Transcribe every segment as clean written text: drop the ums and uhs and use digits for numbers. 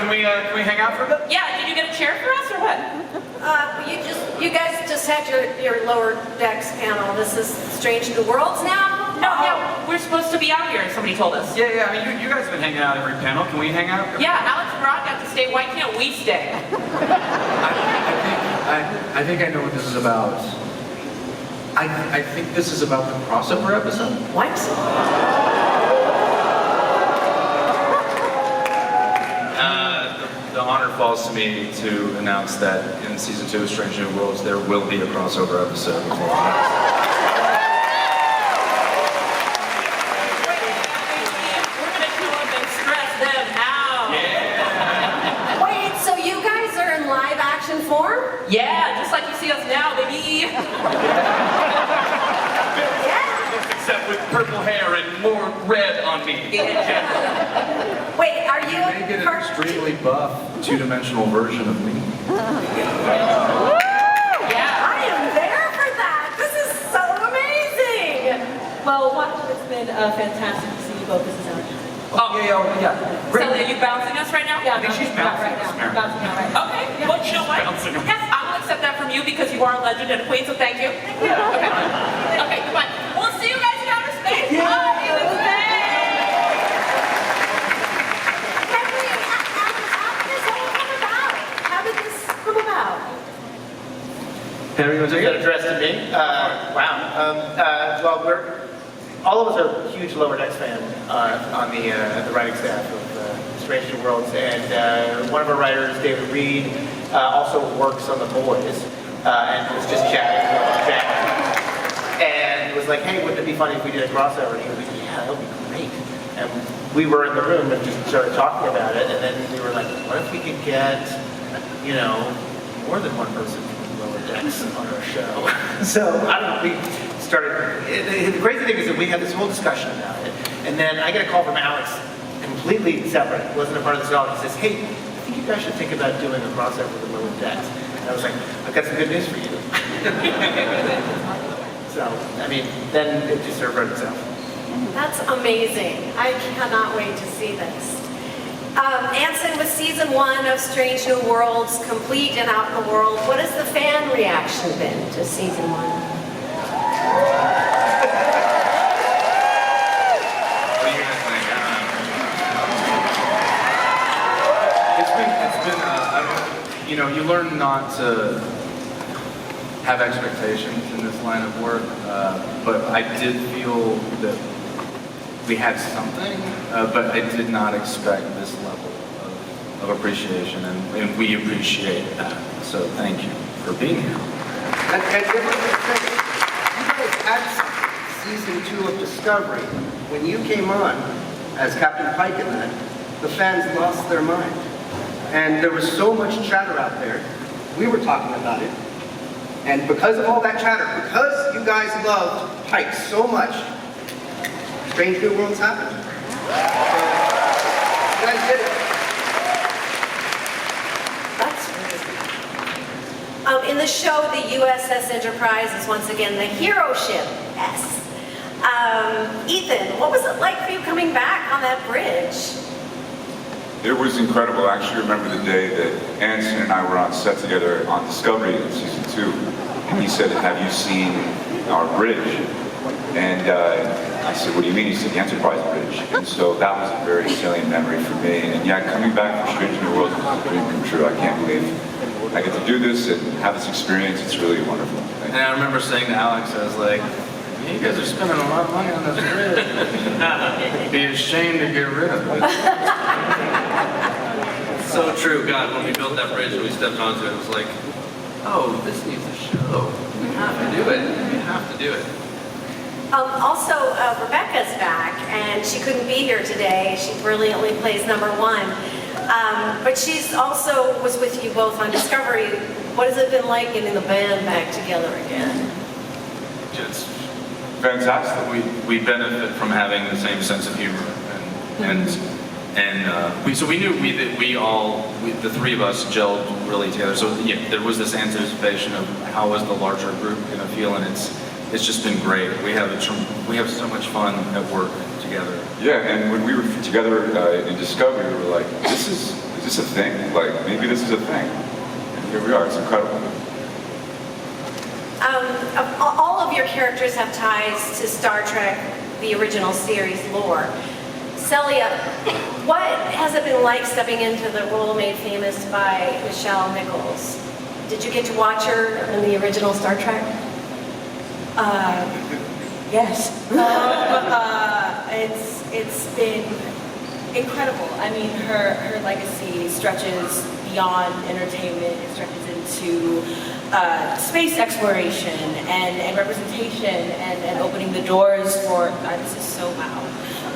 can we hang out for a bit? Yeah, did you get a chair for us or what? You guys just had your lower decks panel. This is Strange New Worlds now? No, we're supposed to be out here, somebody told us. Yeah, I mean, you guys have been hanging out every panel. Can we hang out? Yeah, Alex and Rob got to stay. Why can't we stay? I think I know what this is about. I think this is about the crossover episode. What? The honor falls to me to announce that in season 2 of Strange New Worlds there will be a crossover episode. We're gonna show up and stress them out. Yeah. Wait, so you guys are in live action form? Yeah, just like you see us now, baby. Except with purple hair and more red on me. Wait, are you They get an extremely buff, two-dimensional version of me. Yeah. I am there for that. This is so amazing. Well, it's been fantastic to see you both. This is out. Oh, Yeah. So are you bouncing us right now? Yeah, I think she's bouncing bouncing right us, now. Mary. Bouncing out right now. Okay, well, you know what? bouncing us. Yes, I will accept that from you because you are a legend and a queen, so thank you. Okay. Okay, goodbye. We'll see you guys in outer space. Bye. How did this come about? Harry, you want to Is take that it? addressed to me? Wow. Well, all of us are huge Lower Decks fans on the writing staff of Strange New Worlds, and one of our writers, David Reed, also works on The Boys, and was just chatting with Jack, and was like, "Hey, wouldn't it be funny if we did a crossover?" And he was like, "Yeah, that would be great." And we were in the room and just started talking about it, and then we were like, "What if we could get, more than one person from Lower Decks on our show?" So I don't know. We started. The crazy thing is that we had this whole discussion about it, and then I get a call from Alex, completely separate. It wasn't a part of the show. He says, "Hey, I think you guys should think about doing a crossover with Lower Decks." And I was like, "I've got some good news for you." So I mean, then it just sort of wrote itself. That's amazing. I cannot wait to see this. Anson, with season 1 of Strange New Worlds complete and out in the world, what has the fan reaction been to season 1? What do you guys think? It's been, you learn not to have expectations in this line of work, but I did feel that we had something, but I did not expect this level of appreciation, and we appreciate that. So thank you for being here. And you guys had season 2 of Discovery. When you came on as Captain Pike in that, the fans lost their mind. And there was so much chatter out there. We were talking about it. And because of all that chatter, because you guys loved Pike so much, Strange New Worlds happened. So, you guys did it. That's great. In the show, the USS Enterprise is once again the hero ship. Yes. Ethan, what was it like for you coming back on that bridge? It was incredible. I actually remember the day that Anson and I were on set together on Discovery in season 2, and he said, "Have you seen our bridge?" And I said, "What do you mean?" He said, "The Enterprise bridge." And so that was a very salient memory for me. And yeah, coming back from Strange New Worlds was a dream come true. I can't believe I get to do this and have this experience. It's really wonderful. Thank you. And I remember saying to Alex, I was like, "You guys are spending a lot of money on this bridge. Be ashamed to get rid of it." So true, God, when we built that bridge and we stepped onto it, it was like, oh, this needs a show. We have to do it. We have to do it. Also, Rebecca's back, and she couldn't be here today. She brilliantly plays number 1. But she's also was with you both on Discovery. What has it been like getting the band back together again? It's fantastic. We benefit from having the same sense of humor, and we knew the three of us gelled really together. So yeah, there was this anticipation of how was the larger group going to feel, and it's just been great. We have so much fun at work together. Yeah, and when we were together in Discovery, we were like, this is this a thing? Like, maybe this is a thing. And here we are, it's incredible. All of your characters have ties to Star Trek, the original series lore. Celia, what has it been like stepping into the role made famous by Michelle Nichols? Did you get to watch her in the original Star Trek? Yes. It's been incredible. I mean, her legacy stretches beyond entertainment. It stretches into space exploration and representation and opening the doors for, this is so wow.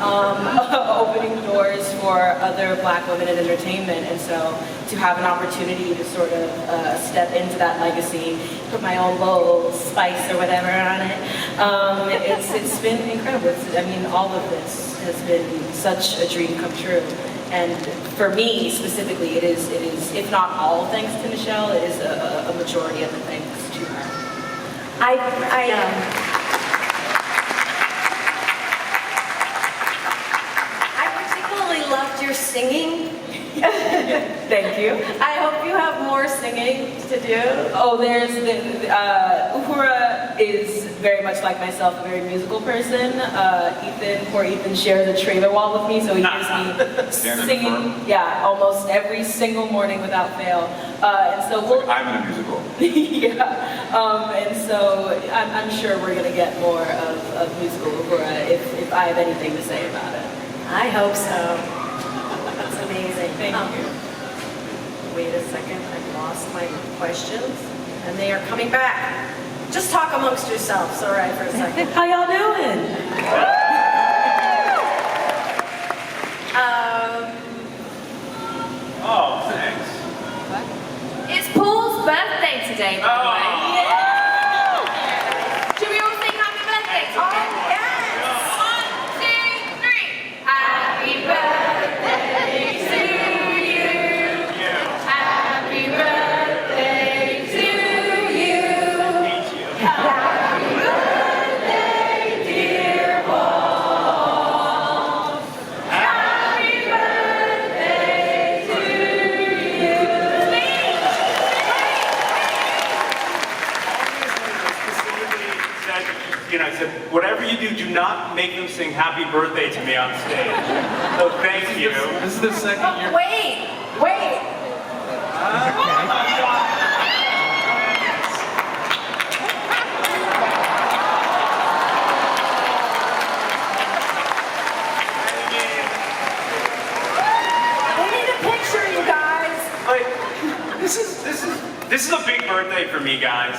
Opening doors for other Black women in entertainment, and so to have an opportunity to sort of step into that legacy, put my own little spice or whatever on it, it's been incredible. I mean, all of this has been such a dream come true, and for me specifically, it is if not all thanks to Michelle, it is a majority of the thanks to her. Loved your singing. Thank you. I hope you have more singing to do. Oh, there's Uhura is very much like myself, a very musical person. Poor Ethan shares a trailer wall with me, so he hears me singing, almost every single morning without fail. And so I'm in a musical. and so I'm sure we're gonna get more of musical Uhura if I have anything to say about it. I hope so. That's amazing. Thank you. Wait a second, I've lost my questions, and they are coming back. Just talk amongst yourselves, all right, for a second. How y'all doing? Oh, thanks. It's Paul's birthday today, by the way. Oh. Should we all sing happy birthday to him? yes! 1, 2, 3. Happy birthday to you. Happy birthday to you. Happy birthday, dear Paul. Happy birthday to you. Specifically said, I said, whatever you do not make them sing happy birthday to me on stage. So thank you. This is the second year. Wait! We need a picture, you guys. Like, this is a big birthday for me, guys.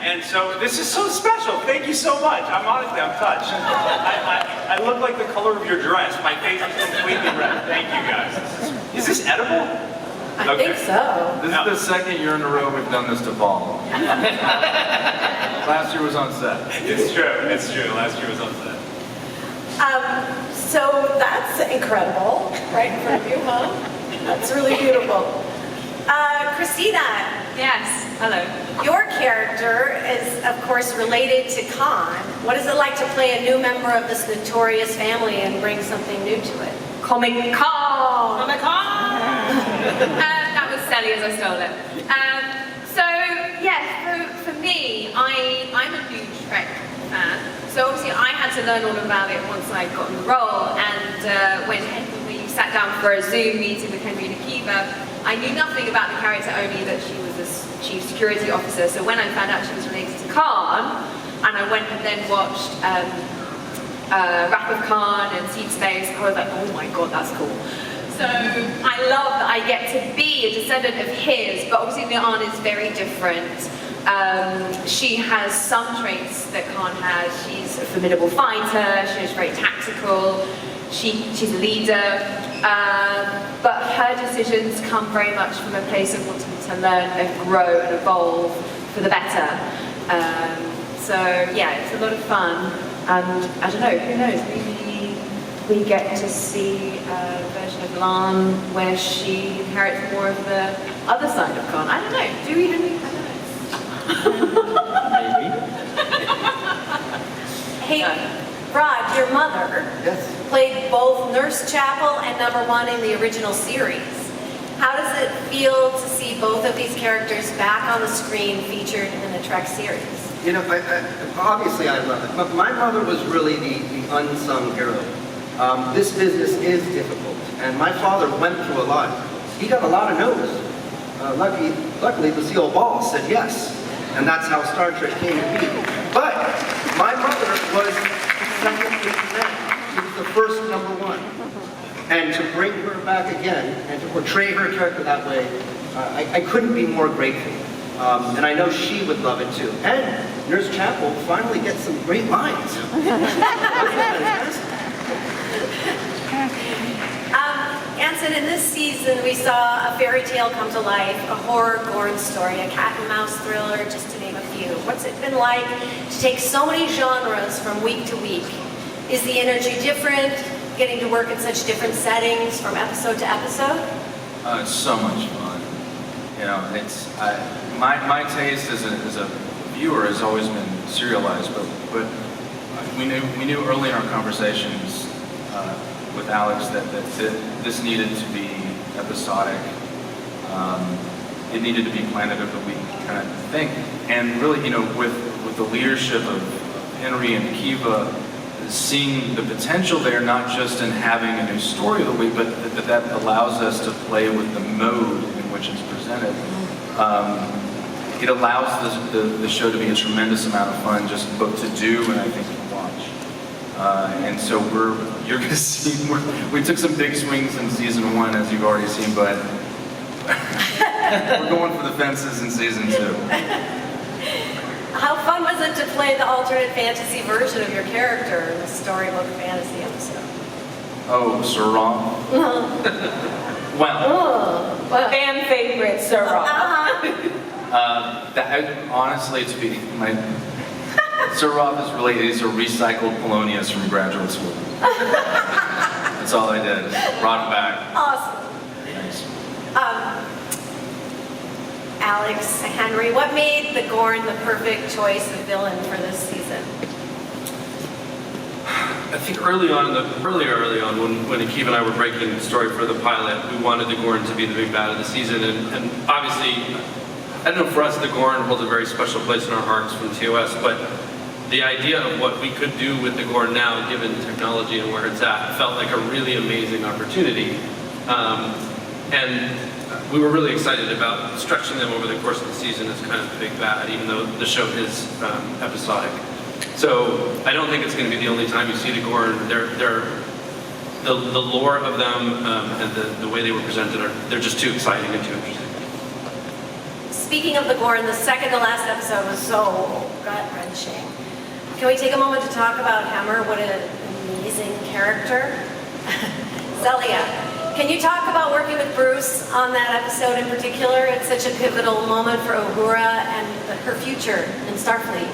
And so this is so special. Thank you so much. I'm touched. I look like the color of your dress. My face is completely red. Thank you, guys. Is this edible? I think so. This is the second year in a row we've done this to Paul. Last year was on set. It's true. Last year was on set. So that's incredible, right in front of you, huh? That's really beautiful. Christina, Yes, hello. your character is, of course, related to Khan. What is it like to play a new member of this notorious family and bring something new to it? Comic Con! That was Sally as I stole it. For me, I'm a huge Trek fan. So obviously I had to learn all about it once I got in the role. And when we sat down for a Zoom meeting with Henry and Akiva, I knew nothing about the character, only that she was this chief security officer. So when I found out she was related to Khan, and I went and then watched Wrath of Khan and Seed Space, I was like, oh my god, that's cool. So I love that I get to be a descendant of his, but obviously Lian is very different. She has some traits that Khan has. She's a formidable fighter, she's very tactical, she's a leader, but her decisions come very much from a place of wanting to learn and grow and evolve for the better. It's a lot of fun, and I don't know, who knows, maybe we get to see a version of Lan where she inherits more of the other side of Khan. I don't know, do we really? I don't know. Hey, Rod, your mother played both Nurse Chapel and #1 in the original series. How does it feel to see both of these characters back on the screen featured in the Trek series? You know, obviously I love it. But my mother was really the unsung hero. This business is difficult, and my father went through a lot. He got a lot of no's. Luckily, Lucille Ball said yes, and that's how Star Trek came to be. But my mother was second in command. She was the first number one. And to bring her back again, and to portray her character that way, I couldn't be more grateful. And I know she would love it too. And Nurse Chapel finally gets some great lines. That's fantastic. Anson, in this season, we saw a fairy tale come to life, a horror Gorn story, a cat and mouse thriller, just to name a few. What's it been like to take so many genres from week to week? Is the energy different, getting to work in such different settings from episode to episode? It's so much fun. You know, my taste as a viewer has always been serialized, but we knew early in our conversations with Alex that this needed to be episodic. It needed to be planet of the week kind of thing. And really, you know, with the leadership of Henry and Akiva, seeing the potential there, not just in having a new story of the week, but that allows us to play with the mode in which it's presented. It allows the show to be a tremendous amount of fun, just both to do and I think to watch. And so you're going to see, we took some big swings in season 1, as you've already seen, but we're going for the fences in season 2. How fun was it to play the alternate fantasy version of your character in the storybook fantasy episode? Oh, Sarah. Well, Fan favorite, Sarah. honestly, to be my Sarah is really he's a recycled Polonius from graduate school. That's all I did. Brought him back. Awesome. Thanks. Alex, Henry, what made the Gorn the perfect choice of villain for this season? I think early on, when Akiva and I were breaking the story for the pilot, we wanted the Gorn to be the big bad of the season, and obviously, I don't know, for us, the Gorn holds a very special place in our hearts from TOS, but the idea of what we could do with the Gorn now, given technology and where it's at, felt like a really amazing opportunity. And we were really excited about stretching them over the course of the season as kind of the big bad, even though the show is episodic. So I don't think it's going to be the only time you see the Gorn. The lore of them and the way they were presented they're just too exciting and too interesting. Speaking of the Gorn, the second to last episode was so gut-wrenching. Can we take a moment to talk about Hammer? What an amazing character. Celia, can you talk about working with Bruce on that episode in particular? It's such a pivotal moment for Uhura and her future in Starfleet.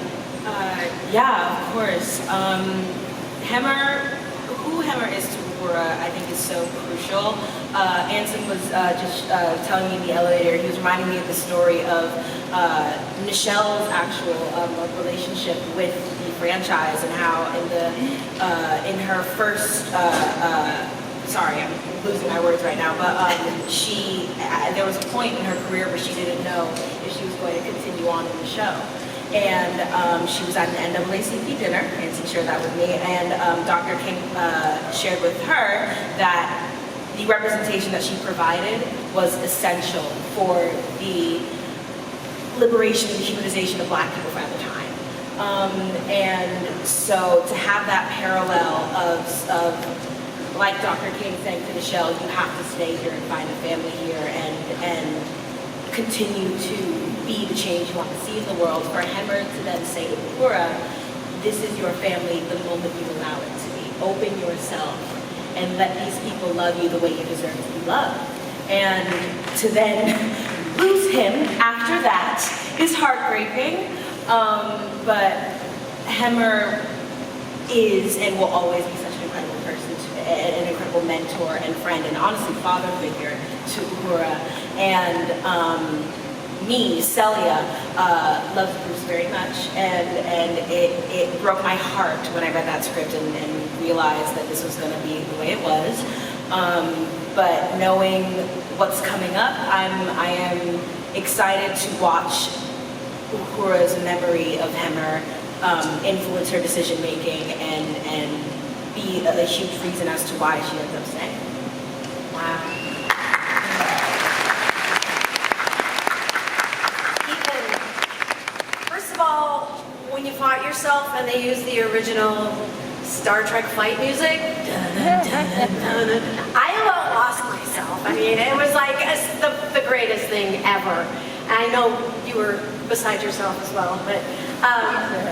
Yeah, of course. Who Hammer is to Uhura, I think, is so crucial. Anson was just telling me in the elevator, he was reminding me of the story of Nichelle's actual relationship with the franchise and how in her first, sorry, I'm losing my words right now, but there was a point in her career where she didn't know if she was going to continue on in the show. And she was at an NAACP dinner, Nancy shared that with me, and Dr. King shared with her that the representation that she provided was essential for the liberation and humanization of Black people at the time. And so to have that parallel of like Dr. King saying to Nichelle, you have to stay here and find a family here and continue to be the change you want to see in the world, for Hammer to then say to Uhura, this is your family the moment you allow it to be. Open yourself and let these people love you the way you deserve to be loved. And to then lose him after that is heartbreaking, but Hammer is and will always be such an incredible person, an incredible mentor and friend, and honestly father figure to Uhura. And me, Celia, loves Bruce very much, and it broke my heart when I read that script and realized that this was going to be the way it was. But knowing what's coming up, I am excited to watch Uhura's memory of Hemmer influence her decision making and be a huge reason as to why she ends up staying. Wow. Ethan, first of all, when you fought yourself and they used the original Star Trek fight music, I about lost myself. I mean, it was like the greatest thing ever. And I know you were beside yourself as well, but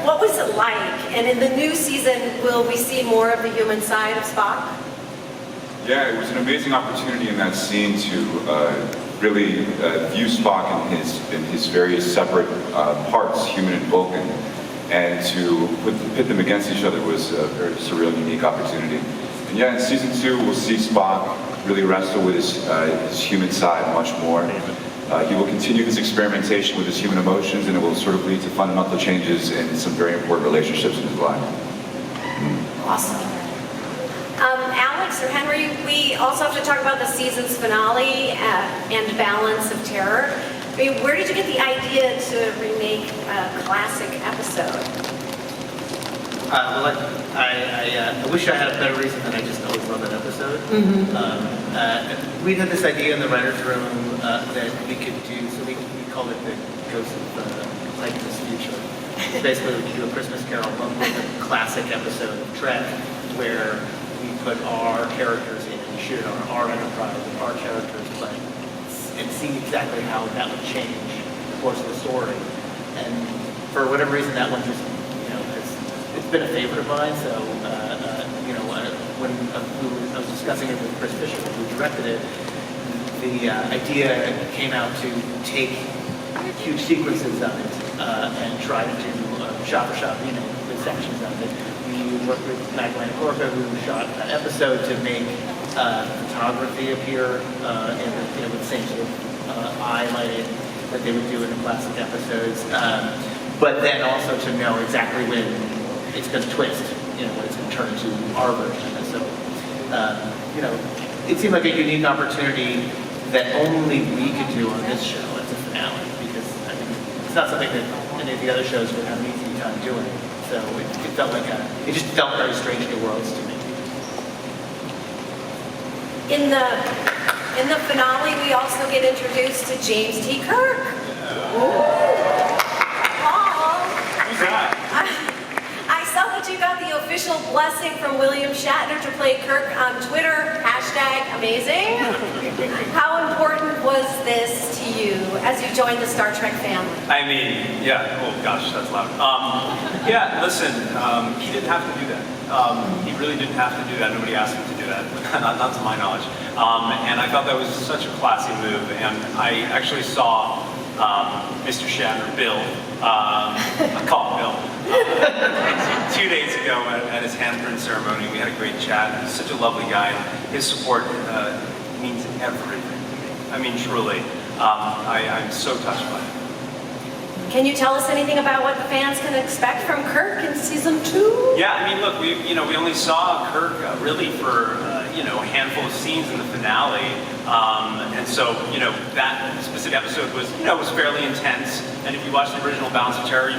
what was it like? And in the new season, will we see more of the human side of Spock? Yeah, it was an amazing opportunity in that scene to really view Spock in his various separate parts, human and Vulcan, and to pit them against each other was a very surreal, unique opportunity. And yeah, in season 2, we'll see Spock really wrestle with his human side much more. He will continue his experimentation with his human emotions, and it will sort of lead to fundamental changes in some very important relationships in his life. Awesome. Alex or Henry, we also have to talk about the season's finale and Balance of Terror. I mean, where did you get the idea to remake a classic episode? Well, I wish I had a better reason than I just always love that episode. We had this idea in the writer's room that we could do, so we called it the Ghost of Lifeless Future. Basically, we could do a Christmas Carol with a classic episode of Trek where we put our characters in and shoot it on our Enterprise with our characters playing and see exactly how that would change the course of the story. And for whatever reason, that one just, it's been a favorite of mine. So, when I was discussing it with Chris Fisher, who directed it, the idea came out to take huge sequences of it and try to do shot for shot, the sections of it. We worked with Magdalena Corca, who shot an episode to make photography appear with the same sort of eye lighting that they would do in the classic episodes. But then also to know exactly when it's going to twist, when it's going to turn into our version. And so, it seemed like a unique opportunity that only we could do on this show as a finale, because it's not something that any of the other shows would have an easy time doing. So it felt like it just felt very strange new worlds to me. In the finale, we also get introduced to James T. Kirk. Paul. Who's that? I saw that you got the official blessing from William Shatner to play Kirk on Twitter. #amazing. How important was this to you as you joined the Star Trek family? I mean, yeah, oh gosh, that's loud. Yeah, listen, he didn't have to do that. He really didn't have to do that. Nobody asked him to do that, not to my knowledge. And I thought that was such a classy move. And I actually saw Mr. Shatner, Bill, I call him Bill, 2 days ago at his handprint ceremony. We had a great chat. He's such a lovely guy. His support means everything to me. I mean, truly. I'm so touched by it. Can you tell us anything about what the fans can expect from Kirk in season 2? Yeah, I mean, look, we only saw Kirk really for a handful of scenes in the finale, and so that specific episode was was fairly intense. And if you watch the original Balance of Terror,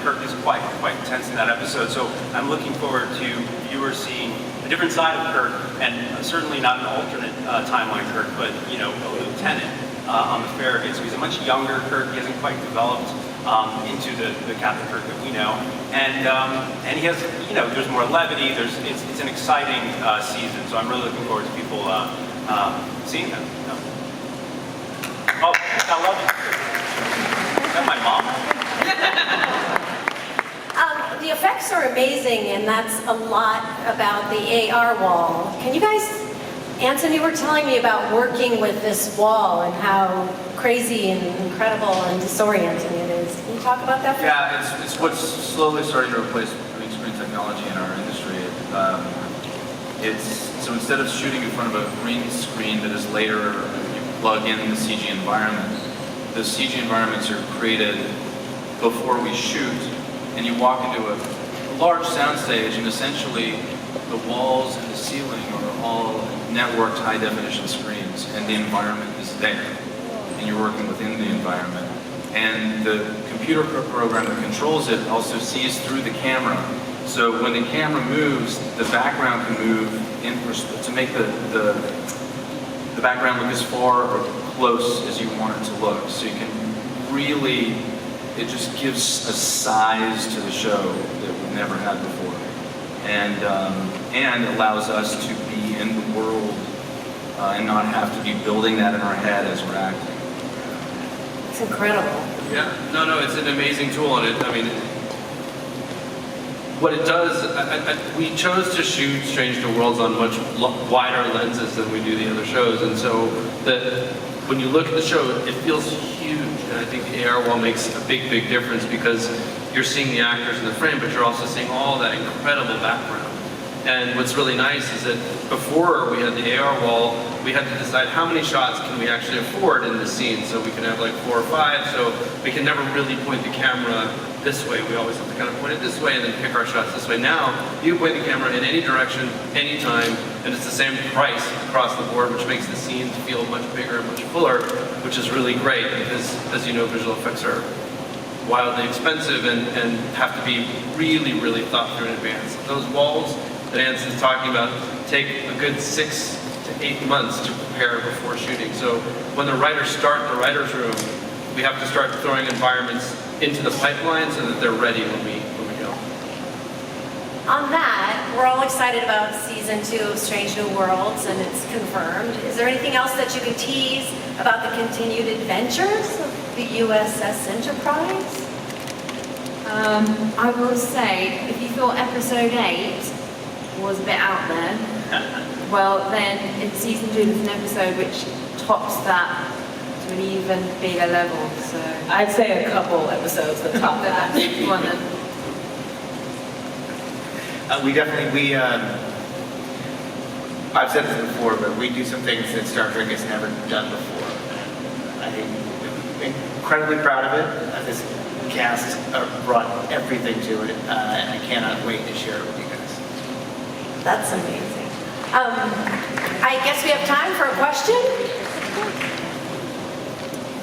Kirk is quite intense in that episode. So I'm looking forward to viewers seeing a different side of Kirk, and certainly not an alternate timeline Kirk, but a lieutenant on the Farragut. So he's a much younger Kirk. He hasn't quite developed into the Captain Kirk that we know, and he has there's more levity. It's an exciting season. So I'm really looking forward to people seeing them. Oh, I love you. Is that my mom? The effects are amazing, and that's a lot about the AR wall. Can you guys, Anson, you were telling me about working with this wall and how crazy and incredible and disorienting it is. Can you talk about that? Yeah, it's what's slowly starting to replace green screen technology in our industry. So instead of shooting in front of a green screen that is later you plug in the CG environment, the CG environments are created before we shoot, and you walk into a large soundstage, and essentially the walls and the ceiling are all networked high definition screens, and the environment is there, and you're working within the environment. And the computer program that controls it also sees through the camera. So when the camera moves, the background can move to make the background look as far or close as you want it to look. So you can really, it just gives a size to the show that we've never had before. And allows us to be in the world and not have to be building that in our head as we're acting. It's incredible. Yeah, no, it's an amazing tool, and what it does, we chose to shoot Strange New Worlds on much wider lenses than we do the other shows, and so when you look at the show, it feels huge, and I think the AR wall makes a big difference because you're seeing the actors in the frame, but you're also seeing all that incredible background. And what's really nice is that before we had the AR wall, we had to decide how many shots can we actually afford in the scene. So we can have like 4 or 5, so we can never really point the camera this way. We always have to kind of point it this way and then pick our shots this way. Now, you point the camera in any direction, anytime, and it's the same price across the board, which makes the scenes feel much bigger and much fuller, which is really great because, as you know, visual effects are wildly expensive and have to be really thought through in advance. Those walls that Anson's talking about take a good 6 to 8 months to prepare before shooting. So when the writers start the writer's room, we have to start throwing environments into the pipeline so that they're ready when we go. On that, we're all excited about season 2 of Strange New Worlds, and it's confirmed. Is there anything else that you could tease about the continued adventures of the USS Enterprise? I will say, if you thought episode 8 was a bit out there, well then in season 2 there's an episode which tops that to an even bigger level. So I'd say a couple episodes that top that. One then. I've said this before, but we do some things that Star Trek has never done before. I'm incredibly proud of it. This cast brought everything to it, and I cannot wait to share it with you guys. That's amazing. I guess we have time for a question.